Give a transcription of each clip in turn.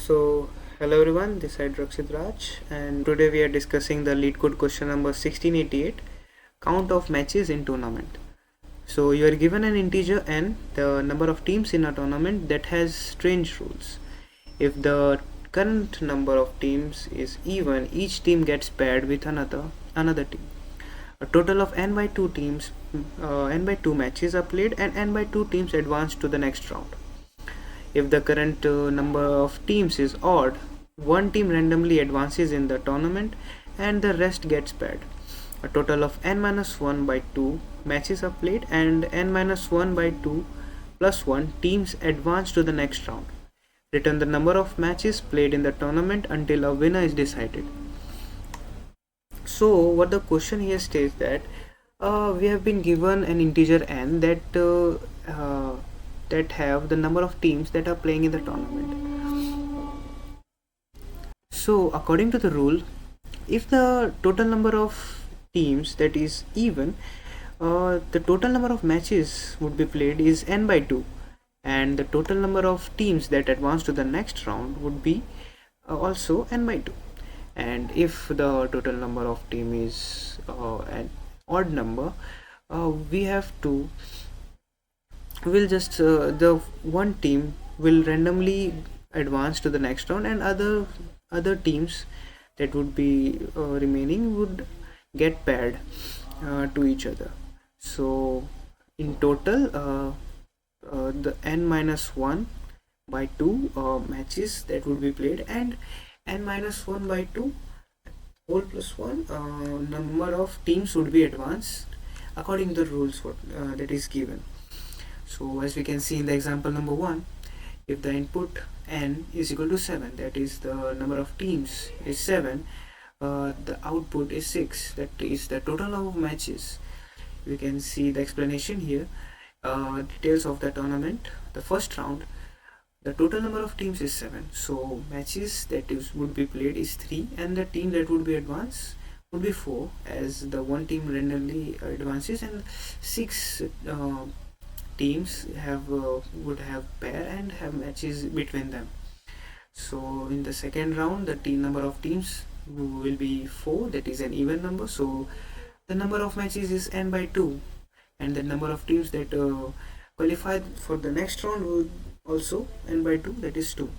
So, hello everyone, this is Rakshit Raj, and today we are discussing the LeetCode question number 1688, count of matches in tournament. So, you are given an integer n, the number of teams in a tournament that has strange rules. If the current number of teams is even, each team gets paired with another team. A total of n by 2 teams, n by 2 matches are played, and n by 2 teams advance to the next round. If the current number of teams is odd, one team randomly advances in the tournament and the rest gets paired. A total of n-1 by 2 matches are played and n-1 by 2 plus 1 teams advance to the next round. Return the number of matches played in the tournament until a winner is decided. So what the question here states that we have been given an integer n that have the number of teams that are playing in the tournament. So according to the rule, if the total number of teams that is even, the total number of matches would be played is n by 2, and the total number of teams that advance to the next round would be also n by 2. And if the total number of team is an odd number, we have to will just the one team will randomly advance to the next round, and other teams that would be remaining would get paired to each other. So in total the n-1 by 2 matches that would be played, and n-1 by 2 whole plus 1 number of teams would be advanced according to the rules that is given. So as we can see in the example number 1, if the input n is equal to 7, that is the number of teams is 7, the output is 6, that is the total number of matches. We can see the explanation here, details of the tournament. The first round, the total number of teams is 7, so matches that would be played is 3, and the team that would be advanced would be 4, as the one team randomly advances, and 6 teams would have pair and have matches between them. So in the second round, the number of teams will be 4, that is an even number, so the number of matches is n by 2, and the number of teams that qualified for the next round would also n by 2, that is 2.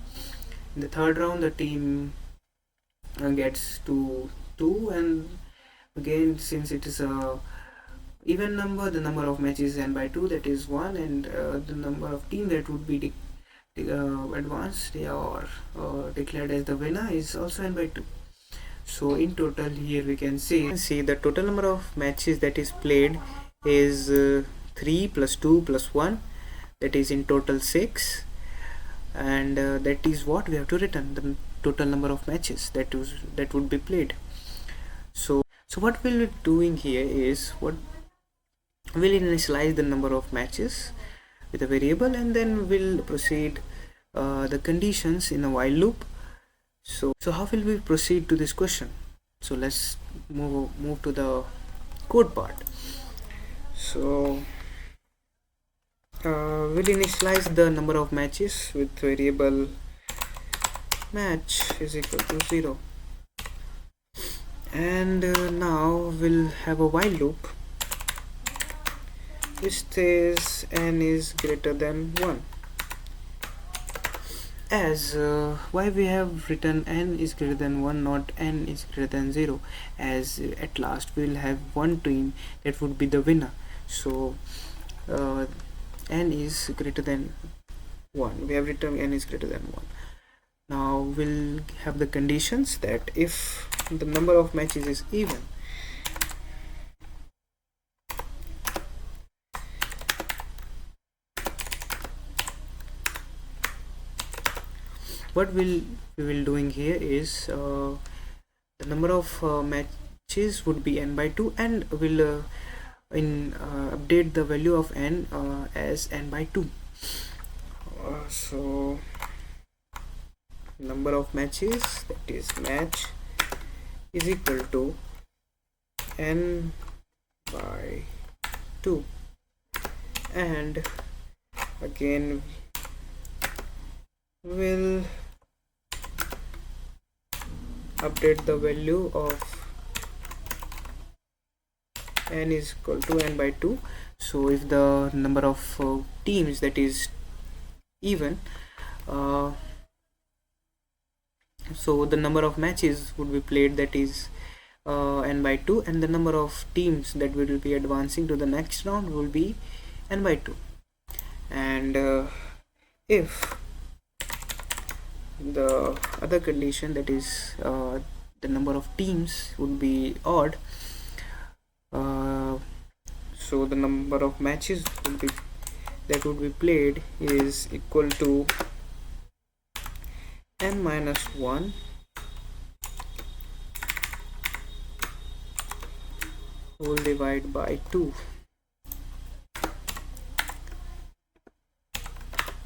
In the third round, the team gets to 2, and again, since it is a even number, the number of matches is n by 2, that is 1, and the number of team that would be advanced or declared as the winner is also n by 2. So in total here we can see the total number of matches that is played is 3 plus 2 plus 1, that is in total 6, and that is what we have to return, the total number of matches that would be played. So what we'll be doing here is we'll initialize the number of matches with a variable, and then we'll proceed the conditions in a while loop. So how will we proceed to this question? So let's move to the code part. So we'll initialize the number of matches with variable match is equal to 0, and now we'll have a while loop which says n is greater than 1. As why we have written n is greater than 1, not n is greater than 0, as at last we'll have one team that would be the winner. So n is greater than 1, we have written n is greater than 1. Now we'll have the conditions that if the number of matches is even, what we will doing here is the number of matches would be n by 2, and we'll update the value of n as n by 2. So number of matches, that is match, is equal to n by 2, and again we'll update the value of n is equal to n by 2. So if the number of teams that is even, so the number of matches would be played, that is n by 2, and the number of teams that will be advancing to the next round will be n by 2. And if the other condition, that is the number of teams would be odd, so the number of matches that would be played is equal to n minus 1 whole divided by 2,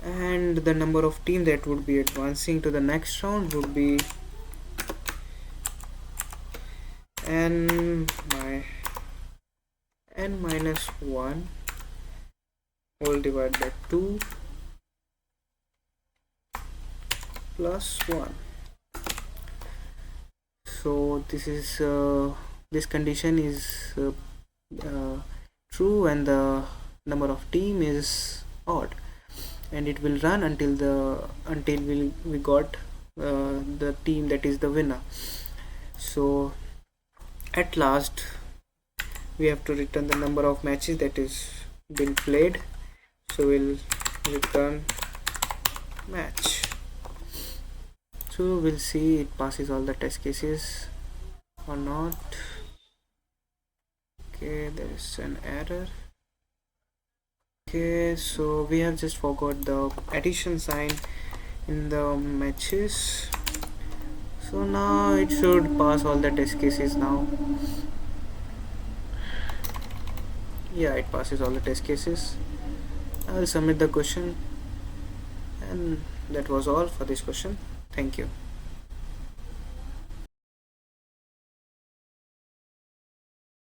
and the number of teams that would be advancing to the next round would be n minus 1 whole divided by 2 plus 1. So this condition is true when the number of team is odd, and it will run until we got the team that is the winner. So at last we have to return the number of matches that is been played, so we'll return match. So we'll see it passes all the test cases or not. Okay, there is an error. Okay, so we have just forgot the addition sign in the matches, so now it should pass all the test cases now. Yeah, it passes all the test cases. I will submit the question, and that was all for this question. Thank you.